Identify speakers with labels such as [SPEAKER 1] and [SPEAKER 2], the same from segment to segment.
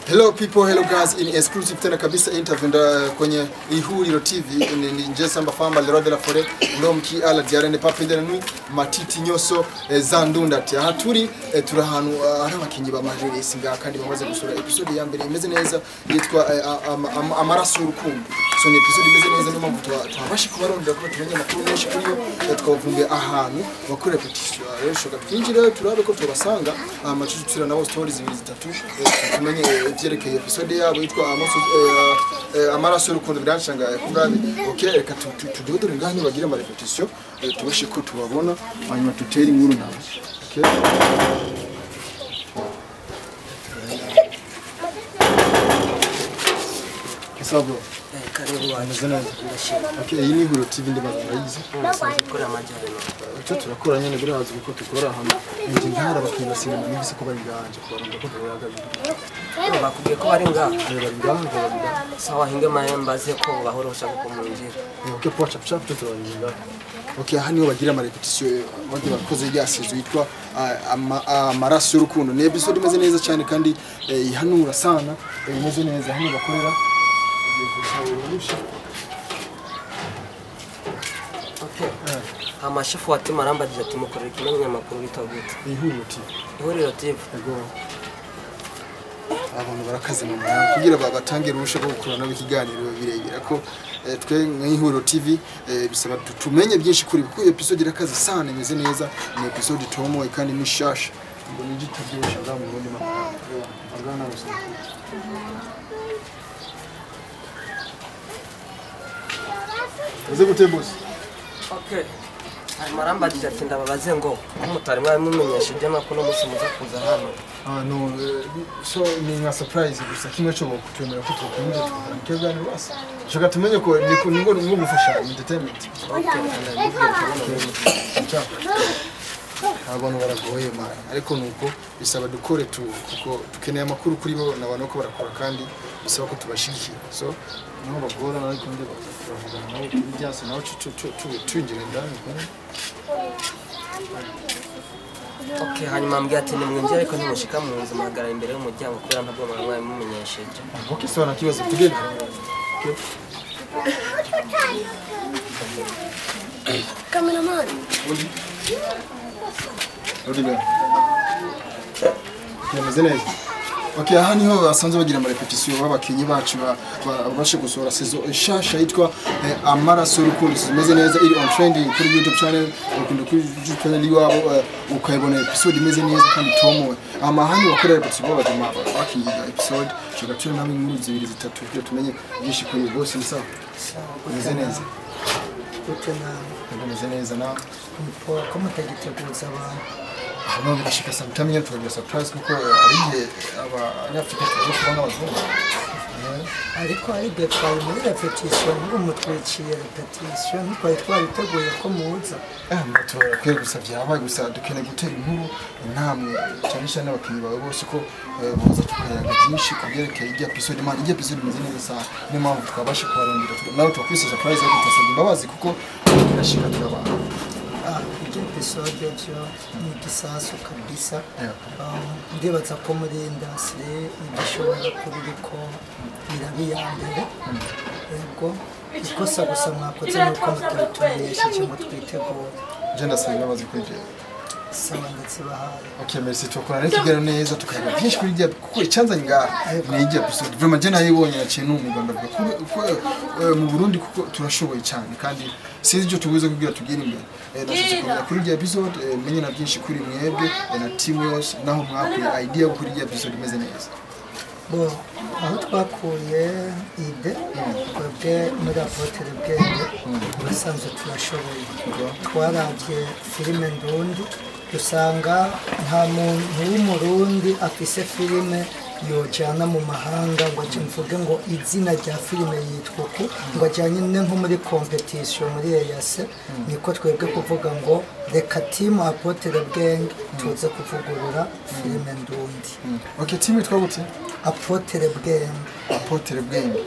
[SPEAKER 1] Hello people, hello guys, in exclusive tena kabisa interview kwenye Ihuriro TV ni Njesa Mbafamba le Rode la Fore Lomki ala diarene papendera nui matiti nyoso zandunda ati haturi turahanu ari abakinyi ba Major Singa kandi bamaze gusura episode ya mbere imeze neza yitwa amaraso y'urukundo. So ni episode imeze neza no mpamvu twabashi kubarondera ko tumenye amakuru menshi kuri yo twavumbuye ahantu bakora repetition rero shoka twinjira turabe ko tubasanga amacucira nabo stories 2-3 tumenye vyerekeye episode yabo yitwa amaraso y'urukundo biranshangaye kugabe. Okay, reka tudodore ngani bagira ama repetition tubashe ko tubabona hanyuma tutera inkuru nawe. Okay, Sabo.
[SPEAKER 2] Karibu
[SPEAKER 1] wanjye. Okay, iyi ni Ihuriro TV ndibaza urayizi.
[SPEAKER 2] Kuri amajyane.
[SPEAKER 1] Cyo turakora nyene buri hazi uko tukora hano. Nje ntara bakinga sinema nibise ko bari nganje kubaronda ko turayagabira.
[SPEAKER 2] Bakubwiye ko bari ngaho.
[SPEAKER 1] Bari ngaho.
[SPEAKER 2] Sawa hinge mahembaze ko bahorosha kumunjira.
[SPEAKER 1] Okay, pocha chap tutoringa. Okay, hani bagira ama repetition bandi bakoze ryasizo yitwa amaraso y'urukundo. Ni episode imeze neza cyane kandi ihanura sana imeze neza hano bakorera.
[SPEAKER 2] Okay. Amashifu watima arambagije ati mukorera ikimenye amakuru bitagute. Ihuriro TV.
[SPEAKER 1] Ego. Abantu barakaze mu mwanya kugira babatange rusha ko gukorana n'ikiganiro birebera ko twe nk'Ihuriro TV bisaba tumenye byinshi kuri kuko episode irakaze sana imeze neza ni episode tomo kandi ni shasha ngo ni gitabyo ngamu bundi magana gusa. Uze gute boss?
[SPEAKER 2] Okay. Marambagije ati ndababaze ngo umutari mwari mumenyesheje makuru musi muza kuza hano.
[SPEAKER 1] No, so ni nka surprise gusa kimwe cyo kutumera ko tukunze tukagana basa. Shoka tumenye ko ni ngo gufasha entertainment. Okay. Abantu baragoye mara ariko nuko bisaba dukore kuko tukeneye amakuru kuri bo nabano ko barakora kandi bisaba ko tubashigikira. So no bagora ariko ndi bavuga nawe byase nawe twinjira ndani ko.
[SPEAKER 2] Okay, hanyuma mbya ati nimwinjira ariko ntimushika mu nzu magara imbere y'umuryango kubera ntabwo mwari mumenyesheje.
[SPEAKER 1] Okay, so nakibazo tugende. Okay.
[SPEAKER 3] Cameraman.
[SPEAKER 1] Odile. Yameze neza. Okay, aha niho basanzwe bagira ama repetition babakinyi bacu babashe gusora saison shasha yitwa amaraso y'urukundo zimeze neza iri on trending kuri YouTube channel ukunda kuri YouTube channel yabo ukayibona episode imeze neza kandi tomo amahani bakora repetition babajama bakinyi episode shoga cyo nawe inkuru 2-3 kugira tumenye byinshi kuri bose bisa imeze neza. Imeze neza na
[SPEAKER 3] Ko mutagiteguza abantu.
[SPEAKER 1] Hano birashika sometime tukagira surprise kuko ari abanyafrika tuje kubona abazungu.
[SPEAKER 3] Ariko ari twari muri repetition ngo mutwiciye repetition twari twabiteguye ko muza.
[SPEAKER 1] Mutora kwe gusa byabaye gusa dukene gutera inkuru intamwe cyane cyane abakinyi bawe bose ko boza tukayaga byinshi kubyerekeye iyi episode man iyi episode imeze neza sana ni mpamvu twabashe kubarondera nawe twakwise surprise ariko twasabye imbabazi kuko birashika turabana.
[SPEAKER 3] Iyi episode yo ni gisasu kabisa. Ndibaza ko muri industry ibishobora kubiriko birabiyambere. Yego ikosa gusa mwakoze nuko mutatumenyesheje ngo twitegura.
[SPEAKER 1] Genda sanga imbabazi kuri je.
[SPEAKER 3] Sawa ndetse bahaye.
[SPEAKER 1] Okay, merci tukora n'ikigero neza tukayaga byinshi kuri je kuko icyanzanye ngaha ni iyi episode vraiment je nayibonye yaciye n'umuganda kuko mu Burundi kuko turashoboye cyane kandi sinzi icyo tubuze kugira tugire imbere. Nashaka kumenya kuri iyi episode menye na byinshi kuri mwebwe na team yose naho mwakuye idea kuri iyi episode imeze neza.
[SPEAKER 3] Bo aho twakuye ide twebwe muri Apotre Bwenge basanzwe turashoboye. Twaravye filime ndundi dusanga nta muntu w'umurundi afise filime yojana mu mahanga ngo mvuge ngo izina rya filime yitwa ko ngo ajyanye nko muri competition muri EAC niko twebwe kuvuga ngo reka team Apotre Bwenge tuze kuvugurura filime ndundi.
[SPEAKER 1] Okay, team twagute
[SPEAKER 3] Apotre Bwenge.
[SPEAKER 1] Apotre Bwenge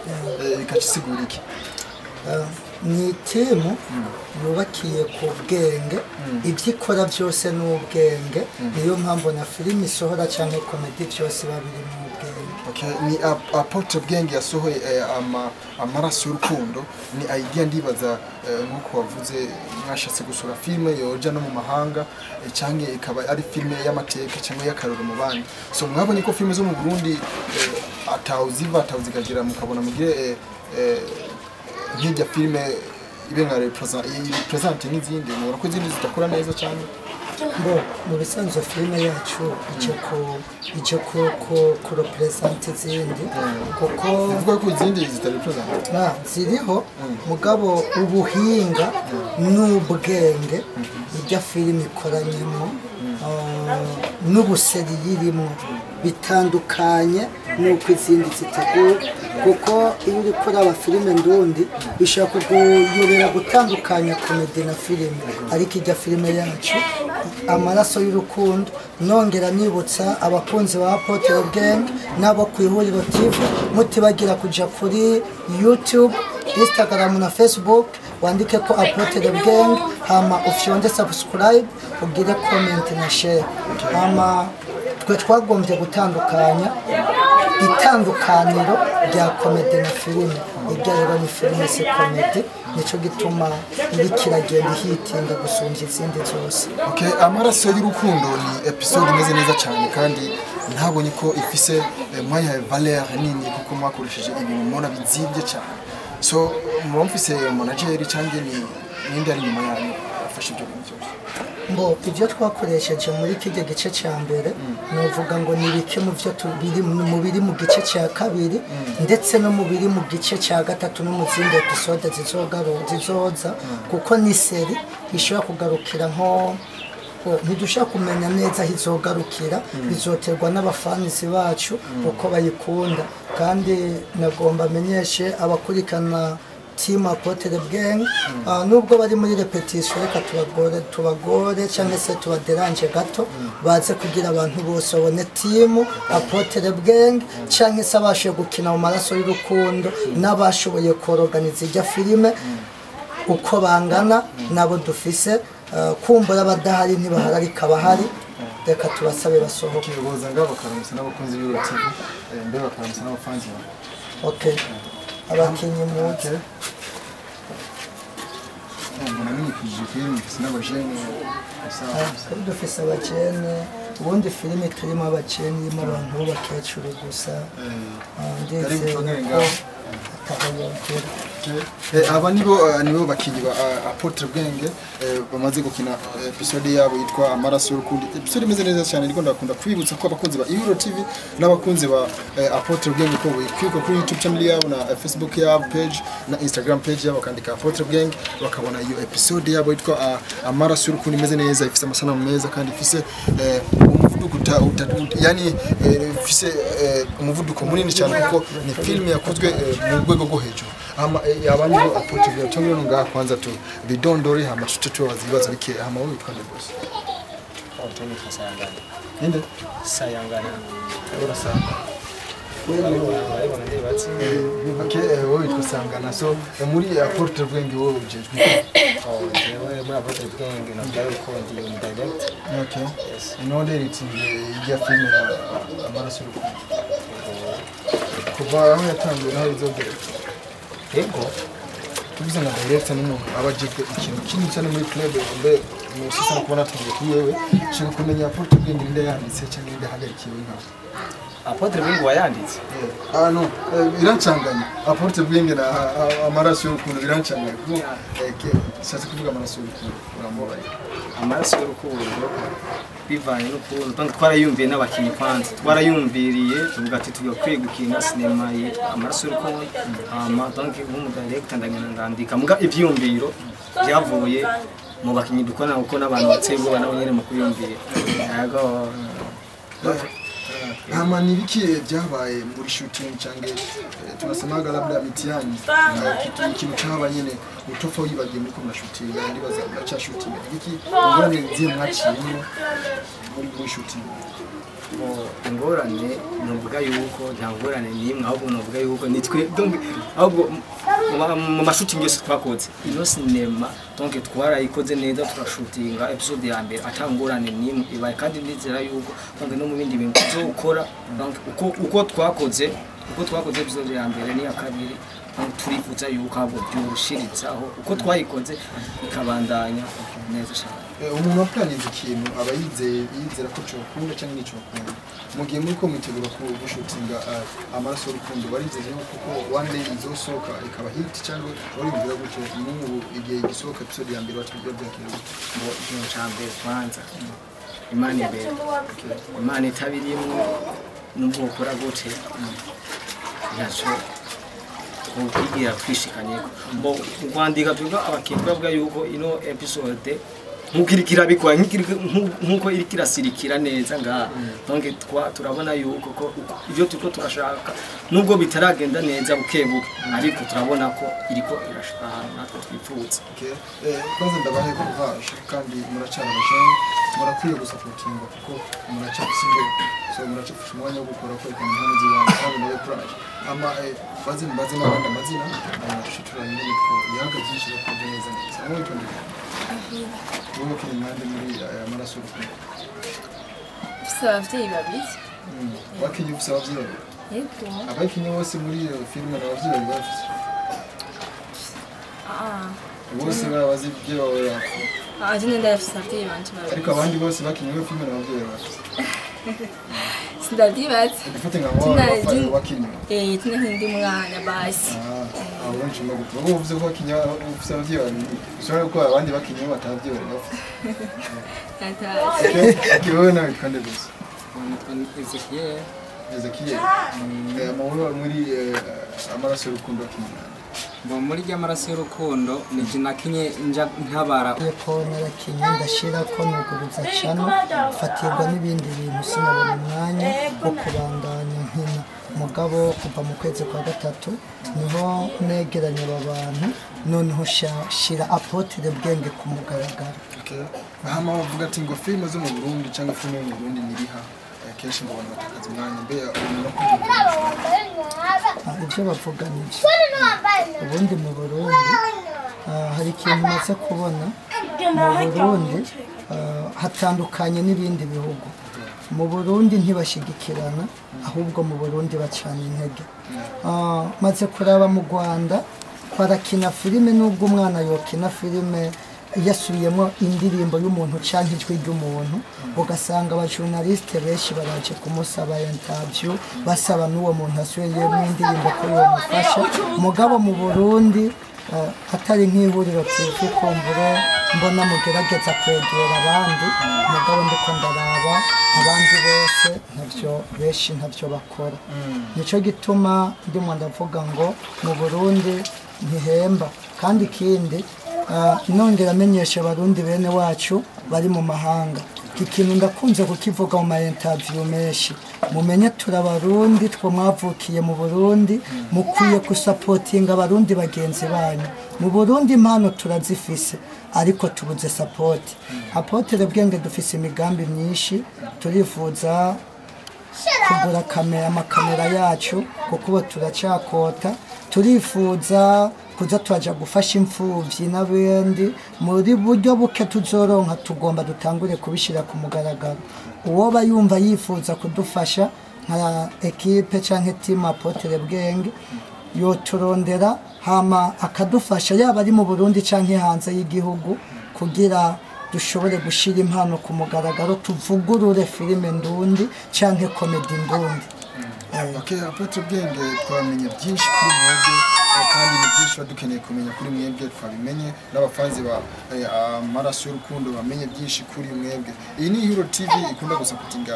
[SPEAKER 1] ikacisigura iki?
[SPEAKER 3] Ni timu yubakiye ku bwenge ibyo ikora byose n'ubwenge niyo mpamvu na filime isohora cyangwa comedy byose babiri mu bwenge.
[SPEAKER 1] Okay, ni Apotre Bwenge yasohoye amaraso y'urukundo ni idea ndibaza nkuko wavuze mwashatse gusura filme yoja no mu mahanga cyangwa ikaba ari filme y'amateka cyangwa y'akaroro mu bandi so mwabonye ko filme zo mu Burundi atawuzigagira mukabona mugire nk'ijya filme ibe nka represent n'izindi mubona ko izindi zitakora neza cyane
[SPEAKER 3] bo mu bisanzwe filime yacu icyo ko represent izindi kuko
[SPEAKER 1] uvuga ko izindi zitarepresent
[SPEAKER 3] ziriho mugabo ubuhinga n'ubwenge ijya filime ikoranyemo n'ubuseri yirimo bitandukanye nuko izindi ziteguye kuko iyo uri kuraba filime ndundi bishaka kuyobera gutandukanya komedi na filime ariko ijya filime yacu amaraso y'urukundo nongera nibutsa abakunzi ba Apotre Bwenge nabo ku Ihuriro TV mutibagira kuja kuri YouTube, Instagram na Facebook wandike ko Apotre Bwenge hama ufyonde subscribe ugire comment na share hama twe twagombye gutandukanya itandukaniro rya komedi na filime ibyo rero ni filime se komedi nico gituma iri kiragenda hitinda gusumba izindi zose
[SPEAKER 1] okay amaraso y'urukundo ni episode imeze neza cyane kandi ntabonye ko ifise mwanya valeur nini kuko mwakoresheje ibintu mubona bizibye cyane so mumfise manager cyangwa ni ninde ari nyuma yanyu afashe ibyo bintu byose
[SPEAKER 3] ngo ibyo twakoresheje muri kije gice cya mbere novuga ngo ni bike mu byo biri mu gice cya kabiri ndetse no mu biri mu gice cya gatatu no mu zindi episode zizoza kuko ni seri ishobora kugarukira nko ntidushaka kumenya neza hizogarukira bizoterwa n'abafanizi bacu uko bayikunda kandi nagomba amenyeshe abakurikana team Apotre Bwenge nubwo bari muri repetition reka tubagore cyangwa se tubaderanje gato baze kugira abantu bose babone team Apotre Bwenge cyangwa se abashoboye gukina mu maraso y'urukundo n'abashoboye koroganiza ijya filime uko bangana nabo dufise kumbura abadahari ntibahari ariko abahari reka tubasabe basohoke
[SPEAKER 1] boza ngabo bakaramutsa n'abakunzi b'Ihuriro TV mbere bakaramutsa n'abafanzi
[SPEAKER 3] okay abakinyi muke dufise abajene ubundi filime turimo abajene irimo abantu b'abakecuru gusa ndetse
[SPEAKER 1] aba nibo bakinyi ba Apotre Bwenge bamaze gukina episode yabo yitwa amaraso y'urukundo episode imeze neza cyane ariko ndakunda kwibutsa ko abakunzi ba Ihuriro TV n'abakunzi ba Apotre Bwenge ko bikwiye kuri YouTube channel yabo na Facebook yabo page na Instagram page yabo kandika Apotre Bwenge bakabona iyo episode yabo yitwa amaraso y'urukundo imeze neza ifise amasanamu meza kandi ifise umuvuduko yani ifise umuvuduko munini cyane kuko ni film yakozwe mu rwego rwo hejuru abandi bo Apotre Bwenge cyangwa ngo kwanza tu bidondore hama tutoto wazibaza bike hama wowe twande bose
[SPEAKER 2] Anthony Sayangana
[SPEAKER 1] ninde
[SPEAKER 2] Sayangana
[SPEAKER 1] urasanga
[SPEAKER 2] okay
[SPEAKER 1] wowe twasangana so muri Apotre Bwenge wowe ujejwe
[SPEAKER 2] muri Apotre Bwenge na ko ndi direct
[SPEAKER 1] okay yes inode iti ijya film amaraso y'urukundo kuva aho yatangiye naho izogera
[SPEAKER 2] yego
[SPEAKER 1] tubize na director n'umuntu abajijwe ikintu kinini cyane muri club mbe musisa no kubona tugiye kuri yewe shaka kumenya Apotre Bwenge ninde yanditse cyangwa ninde hagarikiwe nka
[SPEAKER 2] Apotre Bwenge wayanditse
[SPEAKER 1] no birancanganya Apotre Bwenge na amaraso y'urukundo birancanganya sasa kuvuga amaraso y'urukundo uramubaye
[SPEAKER 2] amaraso y'urukundo bivanye n'ukuntu donc twarayumviye n'abakinyi kwanza twarayumviriye tuvuga ati tugiye kwigukina sinema amaraso y'urukundo donc nk'umudirector ndandika muga ivyumviro byavuye mu bakinyi dukora uko n'abantu batsego nabo nyene mu kuyumvira yego
[SPEAKER 1] ni biki byabaye muri shooting cyangwa tunasemaga labda mitihani ikintu cyaba nyene utofa wibagiye muri ko shooting ndibaza cya shooting biki ngorane ziye mwakiyemo muri shooting
[SPEAKER 2] ingorane nuvuga yuko nta ngorane nimwe ahubwo nuvuga yuko nitwe donc ahubwo mu mashooting yose twakoze ino cinema donc twarayikoze neza turashootinga episode ya mbere atangorane nimwe ibaye kandi ndizera yuko donc no mu bindi bintu tuzokora tubikora donc uko twakoze episode ya mbere n'iya kabiri turifuza yuko abo byurushirizaho uko twayikoze ikabandanya neza cyane.
[SPEAKER 1] Umuntu waplanize ikintu aba yizera ko cyokunda cyangwa n'icyo bakunda mu gihe muri ko mwitegura gushutinga amaraso y'urukundo barizeye kuko one day izosohoka ikaba hit cyangwa uribwira gutyo n'ubu igihe igisohoka episode ya mbere batubwira byakira
[SPEAKER 2] ngo ikintu cya mbere kwanza Imana imbere Imana itabirimo nubwo ukora gute yacho kugira twishikanye bo kwandika tuga abakinyi bavuga yuko ino episode nkukirikira bikwa nkuko irikira sirikira neza nga donc turabona yuko ko ibyo tuko turashaka nubwo bitaragenda neza bukebuke ariko turabona ko iriko irashaka natwe twifuza.
[SPEAKER 1] Kwanza ndabahe courage kandi muracyara bashanye murakwiye gusapotinga kuko muracyafite so muracyafite umwanya wo gukora ko kandi hanze y'abantu kandi muri courage ama bazi n'abandi amazina shituranye n'iko yaga byinshi bakoze neza neza aho wowe kiri mwande muri amaraso y'urukundo
[SPEAKER 4] ufite ababyeyi babiri
[SPEAKER 1] wakinye ufite ababyeyi babiri
[SPEAKER 4] yego
[SPEAKER 1] abakinye bose muri filime n'ababyeyi babiri bafite bose babazi ibyo bawe bafite
[SPEAKER 4] aje nenda afite ababyeyi banje babiri
[SPEAKER 1] ariko abandi bose bakinye iyo filime n'ababyeyi bafite
[SPEAKER 4] sindadibatse
[SPEAKER 1] ufite nka wawe wakinye
[SPEAKER 4] tuna hindi mwana basi
[SPEAKER 1] benshi no gutuma ubu uvuze ko bakinye ufite ababyeyi babiri ushobora ko abandi bakinye batababyeyi babiri bafite
[SPEAKER 4] ataje
[SPEAKER 1] wowe nawe kandi gusa
[SPEAKER 2] Ezekiel
[SPEAKER 1] amahoro muri amaraso y'urukundo akinye
[SPEAKER 5] Bo muri ry'amaraso y'urukundo ni jinakinye ntabara
[SPEAKER 3] ko narakinye ndashira ko nuguruza cyane fatirwa n'ibindi bintu sinabona umwanya wo kubandanya nkina mugabo kuva mu kwezi kwa gatatu niho negeranye abantu noneho shira apotre bwenge ku mugaragaro.
[SPEAKER 1] Hama bavuga ati ngo filime zo mu Burundi cyangwa filime yo mu Burundi niriha kenshi ngo abantu batakaza umwanya mbe umuntu
[SPEAKER 3] ibyo bavuga n'ibyo ubundi mu Burundi hari ikintu maze kubona mu Burundi hatandukanye n'ibindi bihugu. Mu Burundi ntibashigikirana ahubwo mu Burundi bacana intege. Maze kuraba mu Rwanda barakina filime nubwo umwana yokina filime yasubiyemo indirimbo y'umuntu cyangwa ijwi ry'umuntu ugasanga abajournaliste benshi baraje kumusaba interview basaba n'uwo muntu asubiyemo indirimbo ko yomufasha mugabo mu Burundi atari nk'ihuriro TV kumbura mbona mugerageza kwegera abandi mugabo ndiko ndaraba abandi bose ntavyo benshi ntavyo bakora nico gituma ndimo ndavuga ngo mu Burundi ntihemba kandi kindi nongera amenyesha abarundi bene wacu bari mu mahanga ikintu ndakunze kukivuga mu interview menshi mumenye turabarundi two mwavukiye mu Burundi mukwiye gusupportinga abarundi bagenzi banyu mu Burundi impano turazifise ariko tubuze support apotre bwenge dufise imigambi myinshi turifuza kugura amakamera yacu kuko turacakota turifuza kuza twaja gufasha imfuvyi n'abandi muri buryo buke tuzoronka tugomba dutangure kubishira ku mugaragaro uwo bayumva yifuza kudufasha nka equipe canke team apotre bwenge yo turondera hama akadufasha yaba ari mu Burundi canke hanze y'igihugu kugira dushobore gushira impano ku mugaragaro tuvugurure filime ndundi canke comedy ndundi.
[SPEAKER 1] Apotre bwenge twamenye byinshi kuri mwebwe kandi ni byinshi badukeneye kumenya kuri mwebwe twabimenye n'abafanzi ba amaraso y'urukundo bamenye byinshi kuri mwebwe. Iyi ni Hero TV ikunda gusapotinga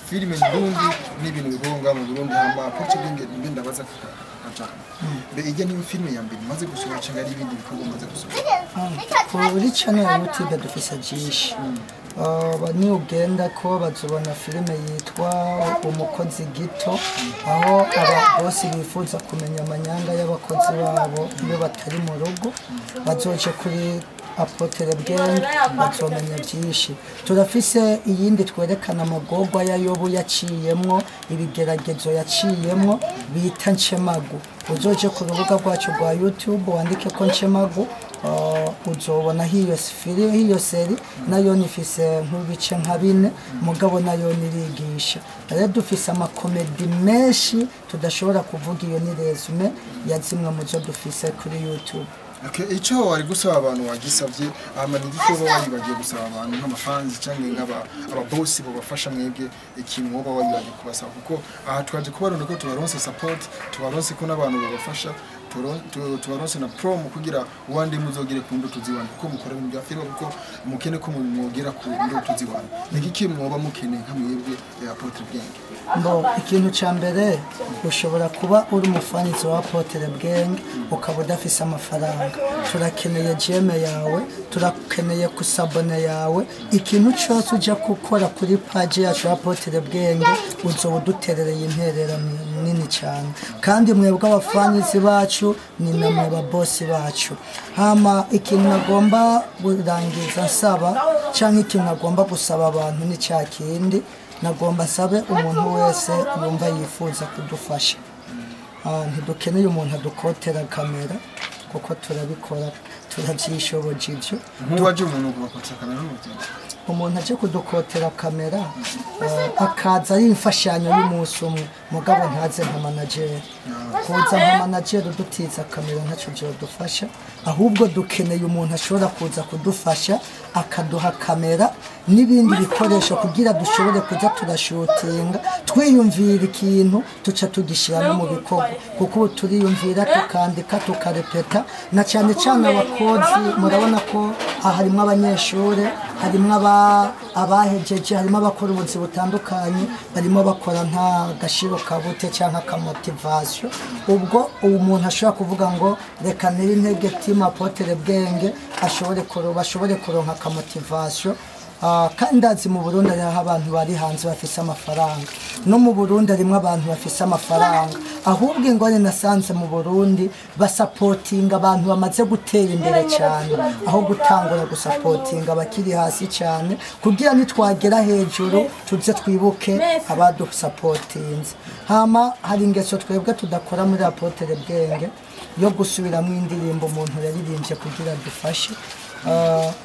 [SPEAKER 1] filime ndundi n'ibintu bigonga mu Burundi hama Apotre bwenge mbe ndabaza kajana be ijya ni filime ya mbere maze gusohoka cyangwa ari ibindi bikorwa maze gusohoka
[SPEAKER 3] kuri channel ya YouTube dufise byinshi bani ugenda ko bazobona filime yitwa umukozi gito aho aba bose bifuza kumenya amanyanga y'abakozi babo iyo batari mu rugo bazoce kuri apotre bwenge bazomenya byinshi. Turafise iyindi twerekana amagorwa ya Yobu yaciyemwo ibigeragezo yaciyemwo bita Nchemagu uzoje ku rubuga rwacu rwa YouTube wandike ko Nchemagu uzobona hiyo seri nayo nifise nk'ibice nka 4 mugabo nayo nirigisha rero dufise amakomedi menshi tudashobora kuvuga iyo ni resume ya zimwe mu zo dufise kuri YouTube.
[SPEAKER 1] Icyo wari gusaba abantu wagisabye amanigi ko bagiye gusaba abantu nk'amafanzi cyangwa ababosi bobafasha mwebwe ikintu woba wagiye kubasaba kuko aha twaje kubarona ko tubaronse support tubaronse ko n'abantu babafasha tubaronse na promo kugira wandi muzogire ku ndoto ziwanyu kuko mukora ibintu bya filime kuko mukene ko mugera ku ndoto ziwanyu niki mwoba mukene nka mwebwe Apotre Bwenge.
[SPEAKER 3] Mbo ikintu ca mbere ushobora kuba uri umufanizi wa Apotre Bwenge ukaba udafise amafaranga turakeneye jeme yawe turakeneye kusabone yawe ikintu cyose ujya gukora kuri page yacu Apotre Bwenge uzoba duterereye interera nini cyane kandi mwebwe abafanizi bacu ni namwe ababosi bacu hama ikintu nagomba kurangiza nsaba cyangwa ikintu nagomba gusaba abantu ni cya kindi nagomba sabe umuntu wese yumva yifuza kudufasha ntidukeneye umuntu adukotera kamera kuko turabikora turabyishoboje ibyo
[SPEAKER 1] ntubaje umuntu kubakotera kamera
[SPEAKER 3] umuntu aje kudukotera kamera akaza ari imfashanyo y'umunsi umwe mugabo ntaze nka manager kuza nka manager dutiza kamera ntacyo byo dufasha ahubwo dukeneye umuntu ashobora kuza kudufasha akaduha kamera n'ibindi bikoresho kugira dushobore kuza turashutinga twiyumvira ikintu tuca tugishira no mu bikorwa kuko turiyumvira tukandika tukarepeta na cyane cyane abakozi murabona ko harimo abanyeshuri harimo abahejeje harimo abakora ubuzi butandukanye barimo bakora nta gashiro kabute cyangwa kamotivation ubwo umuntu ashobora kuvuga ngo reka niri intege team Apotre Bwenge bashobore kuronka kamotivation kandi azi mu Burundi ari abantu bari hanze bafise amafaranga no mu Burundi arimo abantu bafise amafaranga ahubwo ingone nasanze mu Burundi basapotinga abantu bamaze gutera imbere cyane aho gutangura gusapotinga bakiri hasi cyane kugira nitwagera hejuru tuze twibuke abadusapotinze hama hari ingeso twebwe tudakora muri Apotre Bwenge yo gusubiramo indirimbo umuntu yaririmbye kugira dufashe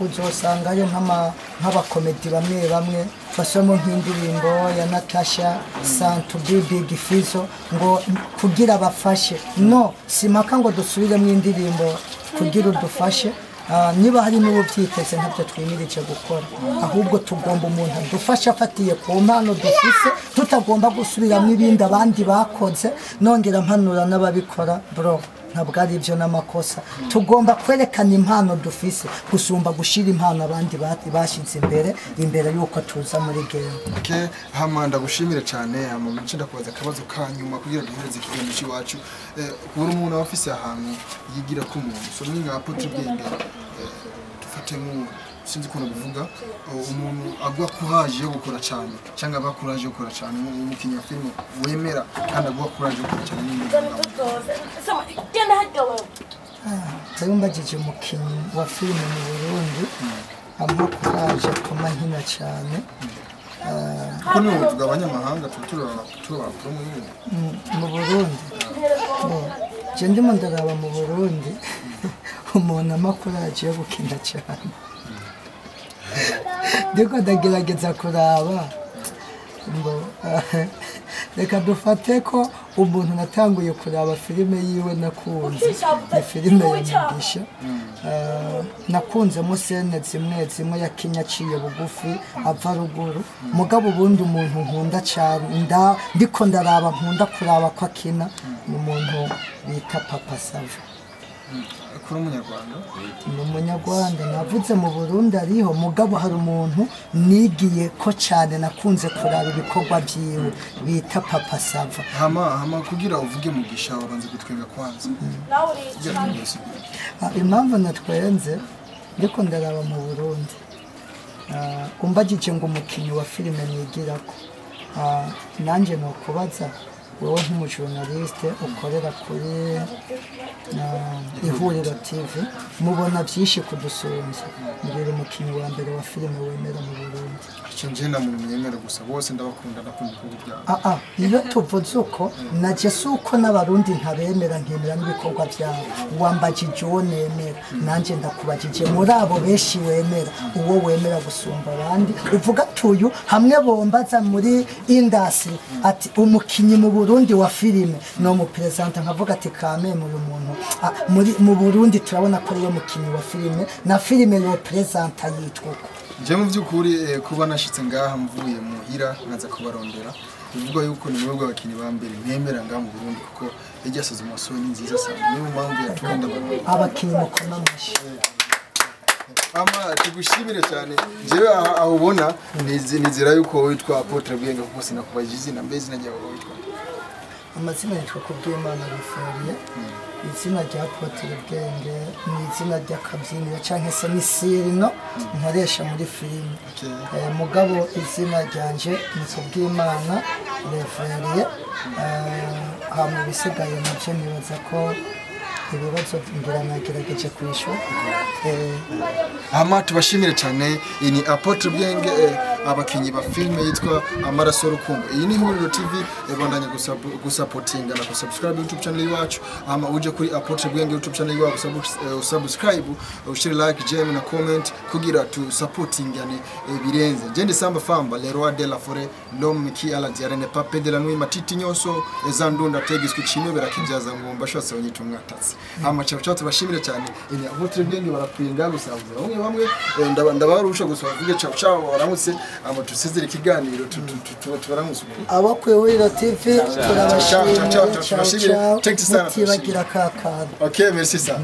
[SPEAKER 3] uzosanga ari nk'abakomedi bamwe basoma nk'indirimbo ya Natasha Santu Big Fizo ngo kugira bafashe no simaka ngo dusubiremo indirimbo kugira udufashe niba hari n'ubu byiteze ntabyo twimirije gukora ahubwo tugomba umuntu adufasha afatiye ku mpano dufise tutagomba gusubiramo ibindi abandi bakoze nongera mpanura n'ababikora bro ntabwo ari ibyo n'amakosa tugomba kwerekana impano dufise gusumba gushira impano abandi bashize imbere yuko tuza muri game.
[SPEAKER 1] Hamanda gushimire cyane amamuce ndakubaza akabazo kanyuma kugira duhereze ikiganiro cy'iwacu kubura umuntu afise ahantu yigira ku muntu so ninga Apotre Bwenge dufate mu sinzi ko navuga umuntu agwa courage yo gukora cyane cyangwa aba courage yo gukora cyane mu kinya film wemera kandi agwa courage yo gukora cyane
[SPEAKER 3] Mbagije umukinnyi wa filime mu Burundi ampa courage kumahina cyane
[SPEAKER 1] kuko niwe tugabanyamahanga tutura
[SPEAKER 3] mu Burundi je ndimo ndaraba mu Burundi umuntu ampa courage yo gukina cyane ndiko ndagerageza kuraba ngo reka dufate ko umuntu natanguye kuraba filime yiwe nakunze ni filime ya Mugisha nakunzemo sene zimwe yakinya aciye bugufi ava ruguru mugabo ubundi umuntu nkunda cyane ndiko ndaraba nkunda kuraba ko akina ni umuntu bita Papa Sava
[SPEAKER 1] kuri umunyarwanda
[SPEAKER 3] ni umunyarwanda navuze mu Burundi ariho mugabo hari umuntu nigiye ko cyane nakunze kuraba ibikorwa byiwe bita Papa Sava
[SPEAKER 1] hama kugira uvuge Mugisha wabanze gutwenga kwanza
[SPEAKER 3] impamvu natwenze ndiko ndaraba mu Burundi umbagije ngo umukinnyi wa filime nigirako nanje no kubaza wowe nk'umujournaliste ukorera kuri ihuriro TV mubona byinshi kudusunza mbere umukinnyi wa mbere wa filime wemera mu Burundi
[SPEAKER 1] icyo nje na muntu yemera gusa bose ndabakunda nakunda ibikorwa byabo
[SPEAKER 3] iyo tuvuze uko naje suko n'abarundi ntabemera nkemera n'ibikorwa byabo wambajije uwo nemera nanje ndakubajije muri abo benshi wemera uwo wemera gusumba abandi uvuga tuyu hamwe bombaza muri industry ati umukinyi mu Burundi wa filime no mu presenter nkavuga ati kame uyu muntu mu Burundi turabona ko ariwe mukinyi wa filime na filime yo presenter yitwa
[SPEAKER 1] je mu byukuri kuba nashitse ngaha mvuye muhira naza kubarondera bivuga yuko ni mwebwe abakinyi ba mbere nemera ngaha mu Burundi kuko yagisoza umusoro ni nziza cyane niyo mpamvu yatukanda
[SPEAKER 3] abakinyi mukoma mashi
[SPEAKER 1] ama tugushimire cyane jewe aho ubona nizira yuko witwa Apotre Bwenge kuko sinakubajije izina mbezi najya witwa
[SPEAKER 3] amazina yitwa Kubwimana Ruferiye izina rya Apotre Bwenge ni izina ry'akabyiniro cyangwa se n'isirino nkoresha muri filime mugabo izina ryanje ni Kubwimana Ruferiye hamwe bisigaye nabyo nibaza ko ibibazo ngira nagerageje kwishura
[SPEAKER 1] ama tubashimire cyane ini Apotre Bwenge abakinyi ba filime yitwa Amaraso y'Urukundo iyi ni Ihuriro TV bandanye gusapotinga na subscribe YouTube channel yacu ama uje kuri Apotre Bwenge YouTube channel yacu subscribe ushire like jam na comment kugira tu supporting yani birenze Jende Samba Famba le roi de la forêt l'homme qui a la diarene pape de la nuit matiti nyoso ezandunda tegiswe chino berakibyaza ngomba shose onyitumwatatse ama cyacu tubashimire cyane ini Apotre Bwenge barakwinga gusavuza bamwe ndabarusha gusavuga cyacu baramutse ama tusizire ikiganiro tubaramutse
[SPEAKER 3] abo kwihuriro TV turabashimira
[SPEAKER 1] ciao ciao
[SPEAKER 3] tibagira kakana
[SPEAKER 1] okay merci ça